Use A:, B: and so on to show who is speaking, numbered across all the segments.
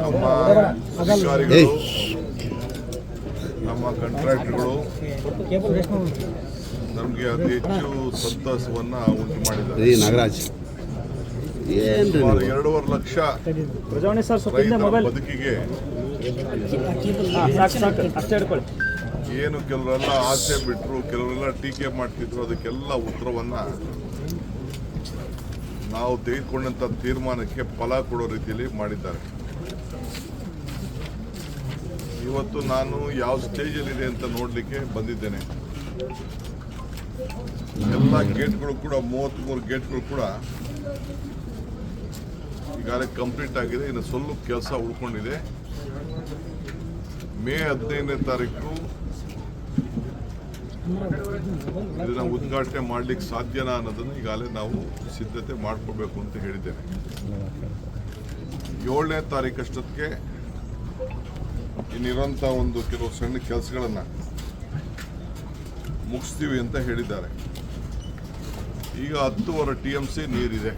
A: ನಮ್ಮ ಅಧಿಕಾರಿಗಳು ನಮ್ಮ ಕಾಂಟ್ರಾಕ್ಟ್ಗಳು ನಮಗೆ ಅತಿ ಹೆಚ್ಚು ಸಂತಸವನ್ನು ಉಂಟು ಮಾಡಿದ್ದಾರೆ.
B: ನಾಗರಾಜ್
A: ಸುಮಾರು 2.5 ಲಕ್ಷ ರೈತರ ಬದುಕಿಗೆ ಏನು ಕೆಲವರೆಲ್ಲ ಆಸೆ ಬಿಟ್ಟರು, ಕೆಲವರೆಲ್ಲ ಟೀಕೆ ಮಾಡ್ತಿದ್ರು, ಅದಕ್ಕೆಲ್ಲ ಉತ್ತರವನ್ನು ನಾವು ತೆಗೆದುಕೊಂಡಂಥ ತೀರ್ಮಾನಕ್ಕೆ ಫಲ ಕೊಡೋ ರೀತಿಯಲ್ಲಿ ಮಾಡಿದ್ದಾರೆ. ಇವತ್ತು ನಾನು ಯಾವ ಸ್ಟೇಜಲ್ಲಿದೆ ಅಂತ ನೋಡಲಿಕ್ಕೆ ಬಂದಿದ್ದೇನೆ. ಎಲ್ಲ ಗೇಟ್ಗಳು ಕೂಡ 33 ಗೇಟ್ಗಳು ಕೂಡ ಈಗಾಗಲೇ ಕಂಪ್ಲೀಟ್ ಆಗಿದೆ. ಇನ್ನು ಸ್ವಲ್ಪ ಕೆಲಸ ಉಳ್ಕೊಂಡಿದೆ. ಮೇ 15ನೇ ತಾರೀಕು ಇದನ್ನು ಉದ್ಘಾಟನೆ ಮಾಡಲಿಕ್ಕೆ ಸಾಧ್ಯನಾ ಅನ್ನೋದನ್ನು ಈಗಾಗಲೇ ನಾವು ಸಿದ್ಧತೆ ಮಾಡ್ಕೋಬೇಕು ಅಂತ ಹೇಳಿದ್ದೇನೆ. 7ನೇ ತಾರೀಕಷ್ಟೊತ್ತಿಗೆ ಇನ್ನಿರೋಂಥ ಒಂದು ಕೆಲವು ಸಣ್ಣ ಕೆಲಸಗಳನ್ನು ಮುಗಿಸ್ತೀವಿ ಅಂತ ಹೇಳಿದ್ದಾರೆ. ಈಗ 10.5 TMC ನೀರಿದೆ.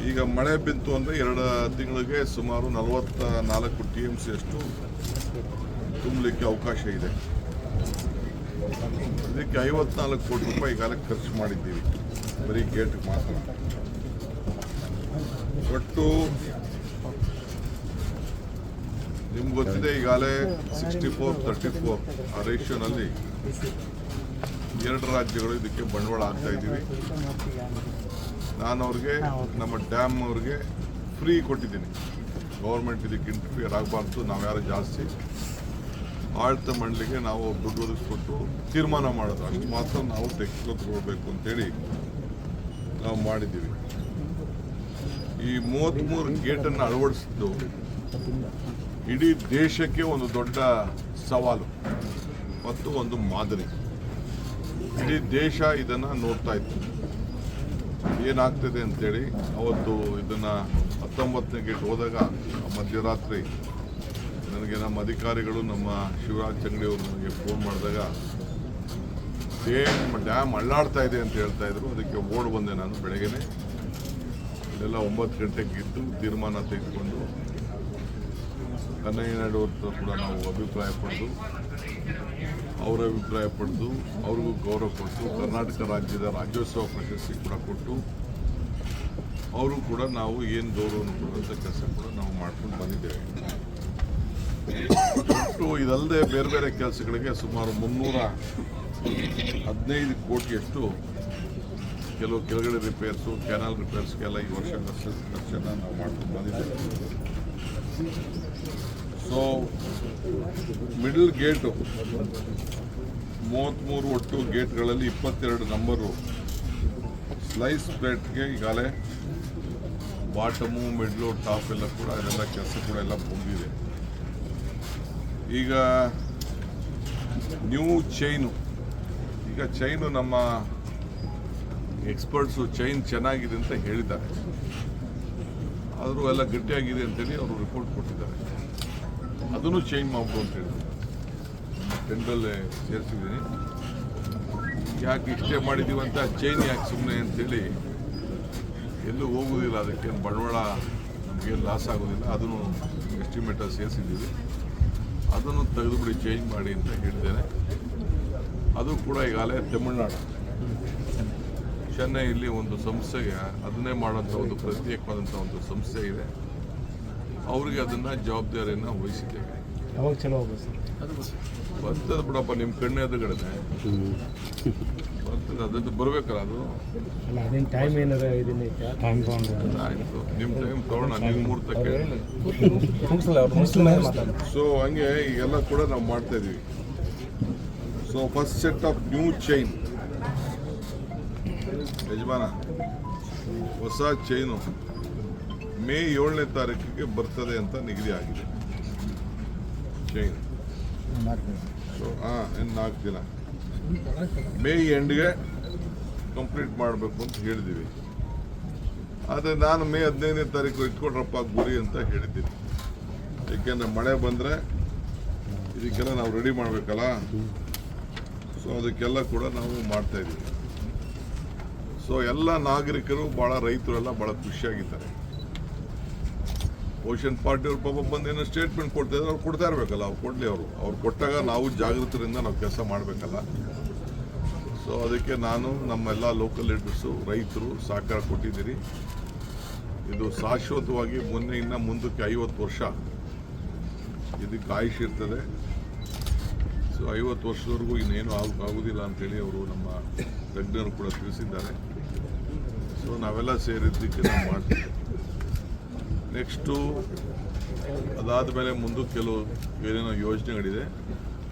A: ಈಗ ಮಳೆ ಬಿತ್ತು ಅಂದರೆ 2 ತಿಂಗಳಿಗೆ ಸುಮಾರು 44 TMC ಅಷ್ಟು ತುಂಬಲಿಕ್ಕೆ ಅವಕಾಶ ಇದೆ. ಇದಕ್ಕೆ 54 ಕೋಟಿ ರೂಪಾಯಿ ಈಗಾಗಲೇ ಖರ್ಚು ಮಾಡಿದ್ದೀವಿ, ಬರೀ ಗೇಟ್ ಮಾತ್ರ. ಒಟ್ಟು ನಿಮ್ಗೆ ಗೊತ್ತಿದೆ, ಈಗಾಗಲೇ 64-34 ಆ ರೇಷಿಯೋನಲ್ಲಿ 2 ರಾಜ್ಯಗಳು ಇದಕ್ಕೆ ಬಂಡವಾಳ ಹಾಕ್ತಾ ಇದ್ದೀವಿ. ನಾನು ಅವ್ರಿಗೆ, ನಮ್ಮ ಡ್ಯಾಮ್ ಅವ್ರಿಗೆ ಫ್ರೀ ಕೊಟ್ಟಿದ್ದೀನಿ. ಗೌರ್ಮೆಂಟ್ ಇದಕ್ಕೆ ಇಂಟರ್ಫಿಯರ್ ಆಗಬಾರ್ದು, ನಾವು ಯಾರು ಜಾಸ್ತಿ ಆಡಳಿತ ಮಂಡಳಿಗೆ ನಾವು ದುಡ್ಡು ಒದಗಿಸ್ಕೊಟ್ಟು ತೀರ್ಮಾನ ಮಾಡೋದು, ಅಷ್ಟು ಮಾತ್ರ ನಾವು ತೆಗೆದುಕೊಳ್ಬೇಕು ಅಂತೇಳಿ ನಾವು ಮಾಡಿದ್ದೀವಿ. ಈ 33 ಗೇಟನ್ನು ಅಳವಡಿಸಿದ್ದು ಇಡೀ ದೇಶಕ್ಕೆ ಒಂದು ದೊಡ್ಡ ಸವಾಲು ಮತ್ತು ಒಂದು ಮಾದರಿ. ಇಡೀ ದೇಶ ಇದನ್ನು ನೋಡ್ತಾ ಇತ್ತು ಏನಾಗ್ತದೆ ಅಂತೇಳಿ. ಅವತ್ತು ಇದನ್ನು 19ನೇ ಗೇಟ್ ಹೋದಾಗ ಮಧ್ಯರಾತ್ರಿ ನನಗೆ ನಮ್ಮ ಅಧಿಕಾರಿಗಳು, ನಮ್ಮ ಶಿವರಾಜ್ ಚಂಗಡಿ ಅವರು ನನಗೆ ಫೋನ್ ಮಾಡಿದಾಗ ಡ್ಯಾಮ್ ಅಳ್ಳಾಡ್ತಾ ಇದೆ ಅಂತ ಹೇಳ್ತಾ ಇದ್ರು. ಅದಕ್ಕೆ ಓಡ್ ಬಂದೆ ನಾನು ಬೆಳಗ್ಗೆನೆ. ಇದೆಲ್ಲ 9 ಗಂಟೆಗೆ ಇದ್ದು ತೀರ್ಮಾನ ತೆಗೆದುಕೊಂಡು ಕನ್ನಯ್ಯ ನಾಯ್ಡು ಅವ್ರ ಕೂಡ ನಾವು ಅಭಿಪ್ರಾಯ ಪಡೆದು, ಅವರ ಅಭಿಪ್ರಾಯ ಪಡೆದು ಅವ್ರಿಗೂ ಗೌರವ ಕೊಟ್ಟು, ಕರ್ನಾಟಕ ರಾಜ್ಯದ ರಾಜ್ಯೋತ್ಸವ ಪ್ರಶಸ್ತಿ ಕೂಡ ಕೊಟ್ಟು, ಅವರು ಕೂಡ ನಾವು ಏನು ಗೌರವವನ್ನು ಕೊಡುವಂಥ ಕೆಲಸ ಕೂಡ ನಾವು ಮಾಡ್ಕೊಂಡು ಬಂದಿದ್ದೇವೆ. ಒಟ್ಟು ಇದಲ್ಲದೆ ಬೇರೆ ಬೇರೆ ಕೆಲಸಗಳಿಗೆ ಸುಮಾರು 315 ಕೋಟಿಯಷ್ಟು ಕೆಲವು ಕೆಳಗಡೆ ರಿಪೇರ್ಸು, ಕೆನಾಲ್ ರಿಪೇರ್ಸ್ಗೆಲ್ಲ ಈ ವರ್ಷ ಖರ್ಚನ್ನು ನಾವು ಮಾಡ್ಕೊಂಡು ಬಂದಿದ್ದೇವೆ. ಸೊ ಮಿಡಲ್ ಗೇಟು 33 ಒಟ್ಟು ಗೇಟ್ಗಳಲ್ಲಿ 22 ನಂಬರು ಸ್ಲೈಸ್ ಪ್ಲೇಟ್ಗೆ ಈಗಾಗಲೇ ಬಾಟಮು, ಮಿಡ್ಲು, ಟಾಪ್ ಎಲ್ಲ ಕೂಡ ಅದೆಲ್ಲ ಕೆಲಸ ಕೂಡ ಎಲ್ಲ ಮುಗಿದಿದೆ. ಈಗ ನ್ಯೂ ಚೈನು, ಈಗ ಚೈನು ನಮ್ಮ ಎಕ್ಸ್ಪರ್ಟ್ಸು ಚೈನ್ ಚೆನ್ನಾಗಿದೆ ಅಂತ ಹೇಳಿದ್ದಾರೆ. ಆದರೂ ಎಲ್ಲ ಗಟ್ಟಿಯಾಗಿದೆ ಅಂತೇಳಿ ಅವರು ರಿಪೋರ್ಟ್ ಕೊಟ್ಟಿದ್ದಾರೆ. ಅದನ್ನು ಚೇಂಜ್ ಮಾಡ್ಬೋದು ಅಂತ ಹೇಳಿದ್ರು. ಟೆಂಡಲ್ಲೇ ಸೇರಿಸಿದ್ದೀನಿ. ಯಾಕೆ ಇಷ್ಟೇ ಮಾಡಿದ್ದೀವಂತ, ಚೈನ್ ಯಾಕೆ ಸುಮ್ಮನೆ ಅಂತೇಳಿ ಎಲ್ಲೂ ಹೋಗೋದಿಲ್ಲ, ಅದಕ್ಕೇನು ಬಂಡವಾಳ ನಮಗೇನು ಲಾಸ್ ಆಗೋದಿಲ್ಲ. ಅದನ್ನು ಎಸ್ಟಿಮೇಟಲ್ಲಿ ಸೇರಿಸಿದ್ದೀವಿ. ಅದನ್ನು ತೆಗೆದುಬಿಡಿ, ಚೇಂಜ್ ಮಾಡಿ ಅಂತ ಹೇಳಿದ್ದೇನೆ. ಅದು ಕೂಡ ಈಗಾಗಲೇ ತಮಿಳುನಾಡು, ಚೆನ್ನೈಯಲ್ಲಿ ಒಂದು ಸಂಸ್ಥೆಗೆ ಅದನ್ನೇ ಮಾಡೋಂಥ ಒಂದು ಪ್ರತ್ಯೇಕವಾದಂಥ ಒಂದು ಸಂಸ್ಥೆ ಇದೆ. ಅವರಿಗೆ ಅದನ್ನು ಜವಾಬ್ದಾರಿಯನ್ನು ವಹಿಸಿದ್ದೇವೆ.
C: ಯಾವಾಗ ಚಲೋ
A: ಬರ್ತದೆ ಬಿಡಪ್ಪ, ನಿಮ್ಮ ಕಣ್ಣೆ ಎದುರುಗಡೆ ಬರ್ತದೆ. ಅದನ್ನು ಬರಬೇಕಲ್ಲ, ಅದು
C: ಟೈಮ್ ಏನಾರ
A: ಆಯಿತು. ನಿಮ್ಮ ಟೈಮ್ ತೊಗೊಳ್ಳೋಣ, ನಿಮ್ಮ ಮುಹೂರ್ತಕ್ಕೆ. ಸೊ ಹಂಗೆ ಈಗೆಲ್ಲ ಕೂಡ ನಾವು ಮಾಡ್ತಾ ಇದ್ದೀವಿ. So first set of new chain, ಯಜಮಾನ ಹೊಸ ಚೈನು ಮೇ 7ನೇ ತಾರೀಕಿಗೆ ಬರ್ತದೆ ಅಂತ ನಿಗದಿ ಆಗಿದೆ. ಚೈನ್ ಸೊ 4 ದಿನ ಮೇ ಎಂಡ್ಗೆ ಕಂಪ್ಲೀಟ್ ಮಾಡಬೇಕು ಅಂತ ಹೇಳಿದ್ದೀವಿ. ಆದರೆ ನಾನು ಮೇ 15ನೇ ತಾರೀಕು ಇಟ್ಕೊಡ್ರಪ್ಪ ಗುರಿ ಅಂತ ಹೇಳಿದ್ದೀನಿ. ಏಕೆಂದರೆ ಮಳೆ ಬಂದರೆ ಇದಕ್ಕೆಲ್ಲ ನಾವು ರೆಡಿ ಮಾಡಬೇಕಲ್ಲ. ಸೊ ಅದಕ್ಕೆಲ್ಲ ಕೂಡ ನಾವು ಮಾಡ್ತಾಯಿದ್ದೀವಿ. ಸೊ ಎಲ್ಲ ನಾಗರಿಕರು, ಭಾಳ ರೈತರೆಲ್ಲ ಭಾಳ ಖುಷಿಯಾಗಿದ್ದಾರೆ. ಓಷನ್ ಪಾರ್ಟಿ ಅವ್ರ ಪಾಪ ಬಂದು ಏನೋ ಸ್ಟೇಟ್ಮೆಂಟ್ ಕೊಡ್ತಾ ಇದ್ದಾರೆ, ಅವ್ರು ಕೊಡ್ತಾ ಇರಬೇಕಲ್ಲ, ಅವ್ರು ಕೊಡಲಿ. ಅವ್ರು ಕೊಟ್ಟಾಗ ನಾವು ಜಾಗೃತರಿಂದ ನಾವು ಕೆಲಸ ಮಾಡಬೇಕಲ್ಲ. ಸೊ ಅದಕ್ಕೆ ನಾನು ನಮ್ಮೆಲ್ಲ ಲೋಕಲ್ ಲೀಡರ್ಸು, ರೈತರು ಸಹಕಾರ ಕೊಟ್ಟಿದ್ದೀರಿ. ಇದು ಶಾಶ್ವತವಾಗಿ ಇನ್ನು ಮುಂದಕ್ಕೆ 50 ವರ್ಷ ಇದಕ್ಕೆ ಆಯುಷ್ ಇರ್ತದೆ. ಸೊ 50 ವರ್ಷದವರೆಗೂ ಇನ್ನೇನು ಆಗುವುದಿಲ್ಲ ಅಂತೇಳಿ ಅವರು ನಮ್ಮ ತಜ್ಞರು ಕೂಡ ತಿಳಿಸಿದ್ದಾರೆ. ಸೊ ನಾವೆಲ್ಲ ಸೇರಿದ್ದಕ್ಕೆ ನಾವು ಮಾಡ್ತೀವಿ. ನೆಕ್ಸ್ಟು ಅದಾದ ಮೇಲೆ ಮುಂದಕ್ಕೆ ಕೆಲವು ಏನೇನೋ ಯೋಜನೆಗಳಿದೆ,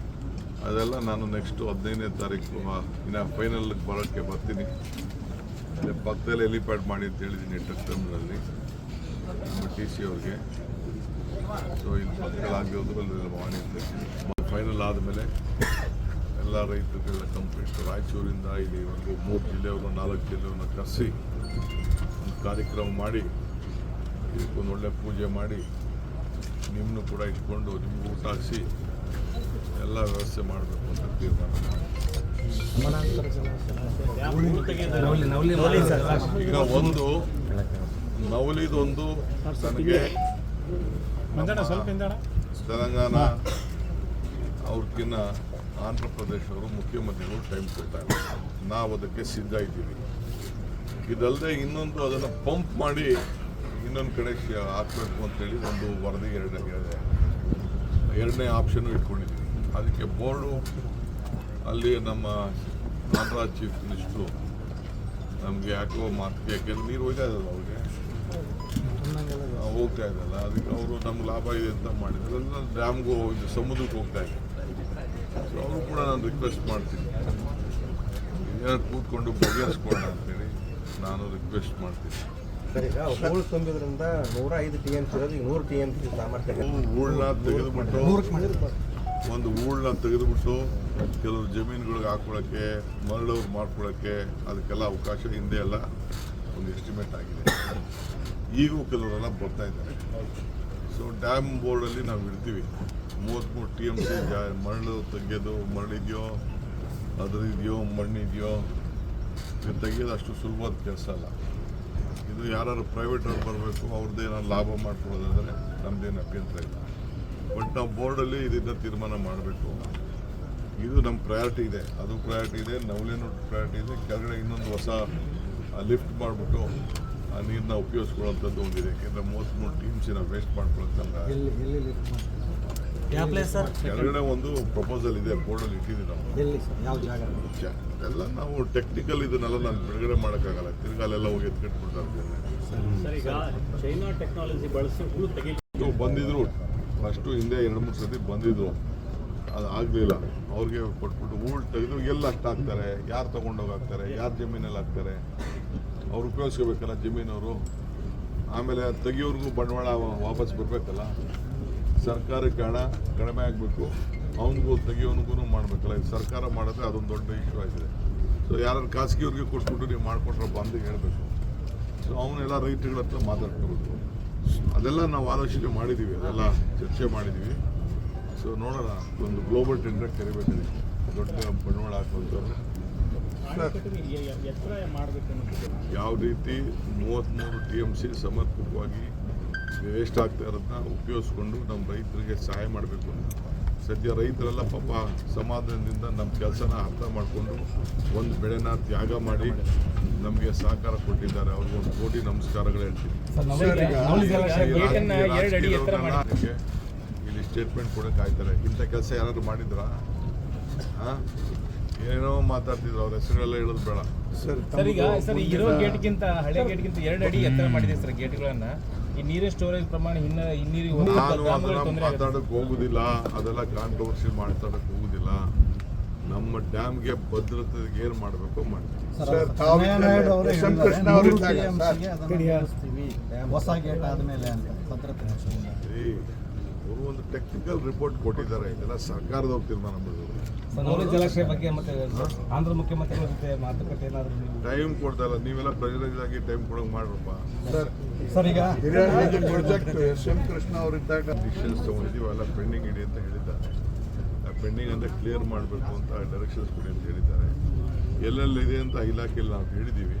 A: ಅದೆಲ್ಲ ನಾನು ನೆಕ್ಸ್ಟು 15ನೇ ತಾರೀಕು ಇನ್ನು ಫೈನಲ್ಗೆ ಬರೋಕ್ಕೆ ಬರ್ತೀನಿ. ಅದೇ ಪಕ್ಕದಲ್ಲಿ ಹೆಲಿಪ್ಯಾಡ್ ಮಾಡಿ ಅಂತ ಹೇಳಿದ್ದೀನಿ ಟ್ರಕ್ ಟರ್ಮಿನಲ್ಲಿ ನಮ್ಮ TC ಅವ್ರಿಗೆ. ಸೊ ಇಲ್ಲಿ ಪಕ್ಕದಲ್ಲಿ ಆಗಿರೋದ್ರಲ್ಲಿ ಮಾಡಿರ್ತೀನಿ. ಫೈನಲ್ ಆದಮೇಲೆ ಎಲ್ಲ ರೈತರುಗಳ ಕಂಪ್ಲೀಟ್ ರಾಯಚೂರಿಂದ ಇಲ್ಲಿವರೆಗೂ 3 ಜಿಲ್ಲೆಯವರು 4 ಜಿಲ್ಲೆಯವ್ರನ್ನ ಕರೆಸಿ ಒಂದು ಕಾರ್ಯಕ್ರಮ ಮಾಡಿ ಇದಕ್ಕೊಂದು ಒಳ್ಳೆ ಪೂಜೆ ಮಾಡಿ ನಿಮ್ಮನ್ನು ಕೂಡ ಇಟ್ಕೊಂಡು ನಿಮ್ಗೆ ಊಟ ಹಾಕಿಸಿ ಎಲ್ಲ ವ್ಯವಸ್ಥೆ ಮಾಡಬೇಕು ಅಂತ ತೀರ್ಮಾನ ಮಾಡಿ. ಈಗ ಒಂದು ನವಲಿದೊಂದು ನನಗೆ ತೆಲಂಗಾಣ ಅವ್ರಕ್ಕಿಂತ ಆಂಧ್ರ ಪ್ರದೇಶವರು ಮುಖ್ಯಮಂತ್ರಿಗಳು ಟೈಮ್ ಕೊಡ್ತಾರೆ. ನಾವು ಅದಕ್ಕೆ ಸಿದ್ಧ ಇದ್ದೀವಿ. ಇದಲ್ಲದೆ ಇನ್ನೊಂದು ಅದನ್ನು ಪಂಪ್ ಮಾಡಿ ಇನ್ನೊಂದು ಕಡೆ ಹಾಕಬೇಕು ಅಂತೇಳಿ ಒಂದು ವರದಿ ಎರಡನೇ ಆಪ್ಷನ್ನು ಇಟ್ಕೊಂಡಿದ್ದೀವಿ. ಅದಕ್ಕೆ ಬೋರ್ಡು ಅಲ್ಲಿ ನಮ್ಮ ಆಂಧ್ರ ಚೀಫ್ ಮಿನಿಸ್ಟ್ರು ನಮಗೆ ಯಾಕೋ ಮಾತಿಗೆ, ಯಾಕೆಂದ್ರೆ ನೀರು ಹೋಗ್ತಾ ಇದ್ದಲ್ಲ ಅವ್ರಿಗೆ ಹೋಗ್ತಾ ಇದ್ದಲ್ಲ, ಅದಕ್ಕೆ ಅವರು ನಮ್ಗೆ ಲಾಭ ಇದೆ ಅಂತ ಮಾಡಿದ್ರು. ಎಲ್ಲ ಡ್ಯಾಮ್ಗೂ ಇದು ಸಮುದ್ರಕ್ಕೆ ಹೋಗ್ತಾ ಇದೆ. ಸೊ ಅವರು ಕೂಡ ನಾನು ರಿಕ್ವೆಸ್ಟ್ ಮಾಡ್ತೀನಿ, ಏನಾದ್ರು ಕೂತ್ಕೊಂಡು ಬಗೆಹರಿಸ್ಕೊಂಡ ಅಂತೇಳಿ ನಾನು ರಿಕ್ವೆಸ್ಟ್ ಮಾಡ್ತೀನಿ.
B: ಹೂಳು ತುಂಬಿದ್ರಿಂದ 105 TMC ಇರೋದು ಈಗ 100 TMC ಸಾಮರ್ಥ್ಯ.
A: ಹೂಳನ್ನ ತೆಗೆದುಬಿಟ್ಟು ಒಂದು ಹೂಳನ್ನ ತೆಗೆದುಬಿಟ್ಟು ಕೆಲವು ಜಮೀನುಗಳಿಗೆ ಹಾಕೊಳ್ಳೋಕ್ಕೆ, ಮರಳವ್ರು ಮಾಡ್ಕೊಳ್ಳೋಕ್ಕೆ ಅದಕ್ಕೆಲ್ಲ ಅವಕಾಶ ಹಿಂದೆ ಎಲ್ಲ ಒಂದು ಎಸ್ಟಿಮೇಟ್ ಆಗಿದೆ. ಈಗೂ ಕೆಲವರೆಲ್ಲ ಬರ್ತಾ ಇದ್ದಾರೆ. ಸೊ ಡ್ಯಾಮ್ ಬೋರ್ಡಲ್ಲಿ ನಾವು ಇಡ್ತೀವಿ 33 TMC ಮರಳು ತೆಗೆಯೋದು, ಮರಳಿದೆಯೋ ಅದರಿದೆಯೋ ಮಣ್ಣಿದೆಯೋ ಇದು ತೆಗೆಯೋದು ಅಷ್ಟು ಸುಲಭವಾದ ಕೆಲಸ ಅಲ್ಲ. ಇದು ಯಾರು ಪ್ರೈವೇಟ್ ಅವ್ರು ಬರಬೇಕು, ಅವ್ರದ್ದು ಏನಾದ್ರು ಲಾಭ ಮಾಡ್ಕೊಳ್ಳೋದಾದರೆ ನಮ್ಮದೇನು ಅಭ್ಯಂತರ ಇಲ್ಲ. ಬಟ್ ನಾವು ಬೋರ್ಡಲ್ಲಿ ಇದನ್ನು ತೀರ್ಮಾನ ಮಾಡಬೇಕು. ಇದು ನಮ್ಮ ಪ್ರಯಾರಿಟಿ ಇದೆ, ಅದು ಪ್ರಯಾರಿಟಿ ಇದೆ, ನವಲೇನು ಪ್ರಯಾರಿಟಿ ಇದೆ. ಕೆಳಗಡೆ ಇನ್ನೊಂದು ಹೊಸ ಲಿಫ್ಟ್ ಮಾಡಿಬಿಟ್ಟು ಆ ನೀರನ್ನ ಉಪಯೋಗಿಸ್ಕೊಳ್ಳೋಂಥದ್ದು ಒಂದಿದೆ. ಯಾಕೆಂದರೆ 33 TMC ನಾವು ವೇಸ್ಟ್ ಮಾಡ್ಕೊಳಕ್ಕಲ್ಲ. ಕೆಳಗಡೆ ಒಂದು ಪ್ರಪೋಸಲ್ ಇದೆ, ಬೋರ್ಡಲ್ಲಿ ಇಟ್ಟಿದ್ದೀವಿ ನಾವು. ಎಲ್ಲ ನಾವು ಟೆಕ್ನಿಕಲ್ ಇದನ್ನೆಲ್ಲ ನಾನು ಬಿಡುಗಡೆ ಮಾಡೋಕ್ಕಾಗಲ್ಲ. ತಿರ್ಗಾಲೆಲ್ಲ ಹೋಗಿ ಎತ್ಕಟ್ಬಿಡ್ತಾ
D: ಚೈನಾ ಟೆಕ್ನಾಲಜಿ ಬಳಸಿ
A: ಬಂದಿದ್ರು. ಅಷ್ಟು ಹಿಂದೆ 2-3 ಸತಿ ಬಂದಿದ್ರು, ಅದು ಆಗಲಿಲ್ಲ. ಅವ್ರಿಗೆ ಕೊಟ್ಬಿಟ್ಟು ಹೂಳು ತೆಗೆದು ಎಲ್ಲ ಅಷ್ಟು ಹಾಕ್ತಾರೆ, ಯಾರು ತೊಗೊಂಡೋಗಿ ಹಾಕ್ತಾರೆ, ಯಾರು ಜಮೀನಲ್ಲಿ ಹಾಕ್ತಾರೆ, ಅವ್ರು ಉಪಯೋಗಿಸ್ಕೋಬೇಕಲ್ಲ ಜಮೀನವರು. ಆಮೇಲೆ ತೆಗಿಯೋರ್ಗೂ ಬಂಡವಾಳ ವಾಪಸ್ ಬರಬೇಕಲ್ಲ, ಸರ್ಕಾರಕ್ಕೆ ಹಣ ಕಡಿಮೆ ಆಗಬೇಕು, ಅವನಿಗೂ ತೆಗಿಯೋನಿಗೂ ಮಾಡಬೇಕಲ್ಲ. ಇದು ಸರ್ಕಾರ ಮಾಡಿದ್ರೆ ಅದೊಂದು ದೊಡ್ಡ ಇಶ್ಯೂ ಆಗಿದೆ. ಸೊ ಯಾರು ಖಾಸಗಿಯವ್ರಿಗೆ ಕೊಟ್ಬಿಟ್ಟು ನೀವು ಮಾಡಿಕೊಟ್ರಪ್ಪ ಅಂತ ಹೇಳಬೇಕು. ಸೊ ಅವನ್ನೆಲ್ಲ ರೈತರುಗಳ ಹತ್ರ ಮಾತಾಡ್ಕೋಬೇಕು. ಅದೆಲ್ಲ ನಾವು ಆಲೋಚನೆ ಮಾಡಿದ್ದೀವಿ, ಅದೆಲ್ಲ ಚರ್ಚೆ ಮಾಡಿದ್ದೀವಿ. ಸೊ ನೋಡೋಣ, ಒಂದು ಗ್ಲೋಬಲ್ ಟೆಂಡರ್ ಕರಿಬೇಕಿದೆ, ದೊಡ್ಡ ಬಂಡವಾಳ ಹಾಕುವಂಥವ್ರು. ಯಾವ ರೀತಿ 33 TMC ಸಮರ್ಪಕವಾಗಿ ವೇಸ್ಟ್ ಆಗ್ತಾ ಇರೋದನ್ನ ಉಪಯೋಗಿಸ್ಕೊಂಡು ನಮ್ಮ ರೈತರಿಗೆ ಸಹಾಯ ಮಾಡಬೇಕು ಅಂತ. ಸದ್ಯ ರೈತರೆಲ್ಲ ಪಾಪ ಸಮಾಧಾನದಿಂದ ನಮ್ಮ ಕೆಲಸನ ಅರ್ಥ ಮಾಡಿಕೊಂಡು ಒಂದು ಬೆಳೆನ ತ್ಯಾಗ ಮಾಡಿ ನಮಗೆ ಸಹಕಾರ ಕೊಟ್ಟಿದ್ದಾರೆ. ಅವ್ರಿಗೆ 1 ಕೋಟಿ ನಮಸ್ಕಾರಗಳು ಹೇಳ್ತೀನಿ. ಇಲ್ಲಿ ಸ್ಟೇಟ್ಮೆಂಟ್ ಕೊಡೋಕೆ ಆಯ್ತಾರೆ. ಇಂಥ ಕೆಲಸ ಯಾರಾದ್ರು ಮಾಡಿದ್ರಾ? ಏನೇನೋ ಮಾತಾಡ್ತಿದ್ರು, ಅವ್ರ ಹೆಸರೆಲ್ಲ ಹೇಳೋದು ಬೇಡ.
D: ಸರ್ ಈಗ ಇರೋ ಗೇಟ್ಗಿಂತ ಹಳೆ ಗೇಟ್ಗಿಂತ 2 ಅಡಿ ಎತ್ತರ ಮಾಡಿದೆ ಸರ್ ಗೇಟ್ಗಳನ್ನ. ಈ ನೀರಿನ ಸ್ಟೋರೇಜ್ ಪ್ರಮಾಣ
A: ನಾನು ಅದನ್ನ ಮಾತಾಡಕ್ಕೆ ಹೋಗುದಿಲ್ಲ, ಅದೆಲ್ಲ ಕಾಂಟ್ರವರ್ಸಿ ಮಾತಾಡಕ್ಕೆ ಹೋಗುದಿಲ್ಲ. ನಮ್ಮ ಡ್ಯಾಮ್ಗೆ ಭದ್ರತೆಗೆ ಏನು ಮಾಡಬೇಕು ಮಾಡ್ತೀವಿ. ಅವರು ಒಂದು ಟೆಕ್ನಿಕಲ್ ರಿಪೋರ್ಟ್ ಕೊಟ್ಟಿದ್ದಾರೆ, ಇದೆಲ್ಲ ಸರ್ಕಾರದವ್ರು ತೀರ್ಮಾನ ಮಾಡಿದ್ರು.
D: ಜಲಾಶಯ ಬಗ್ಗೆ ಮತ್ತೆ ಆಂಧ್ರ ಮುಖ್ಯಮಂತ್ರಿಗಳ ಜೊತೆ ಮಾತುಕತೆ ಏನಾದರೂ
A: ಟೈಮ್ ಕೊಡ್ತಾ ಇಲ್ಲ, ನೀವೆಲ್ಲ ಪ್ರೆಷರೈಸ್ ಆಗಿ ಟೈಮ್ ಕೊಡೋಕೆ ಮಾಡ್ರಪ್ಪ.
B: ಸರ್ ಈಗ ಪ್ರಾಜೆಕ್ಟ್ SM ಕೃಷ್ಣ ಅವರಿದ್ದಾಗ
A: ಡಿಸಿಷನ್ಸ್ ತೊಗೊಂಡಿದ್ದೀವಿ, ಅವೆಲ್ಲ ಪೆಂಡಿಂಗ್ ಇಡಿ ಅಂತ ಹೇಳಿದ್ದಾರೆ. ಆ ಪೆಂಡಿಂಗ್ ಅಂತ ಕ್ಲಿಯರ್ ಮಾಡಬೇಕು ಅಂತ ಡೈರೆಕ್ಷನ್ಸ್ ಕೊಡಿ ಅಂತ ಹೇಳಿದ್ದಾರೆ. ಎಲ್ಲೆಲ್ಲಿದೆ ಅಂತ ಇಲಾಖೆಯಲ್ಲಿ ನಾವು ಹೇಳಿದ್ದೀವಿ.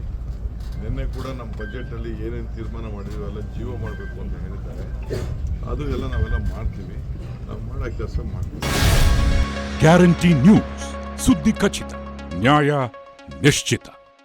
A: ನಿನ್ನೆ ಕೂಡ ನಮ್ಮ ಬಜೆಟಲ್ಲಿ ಏನೇನು ತೀರ್ಮಾನ ಮಾಡಿದ್ವಿ ಎಲ್ಲ ಜೀವ ಮಾಡಬೇಕು ಅಂತ ಹೇಳಿದ್ದಾರೆ. ಅದು ಎಲ್ಲ ನಾವೆಲ್ಲ ಮಾಡ್ತೀವಿ. ನಾವು ಮಾಡೋ ಕೆಲಸ ಮಾಡ್ತೀವಿ.
E: ಗ್ಯಾರಂಟಿ ನ್ಯೂಸ್, ಸುದ್ದಿ ಖಚಿತ, ನ್ಯಾಯ ನಿಶ್ಚಿತ.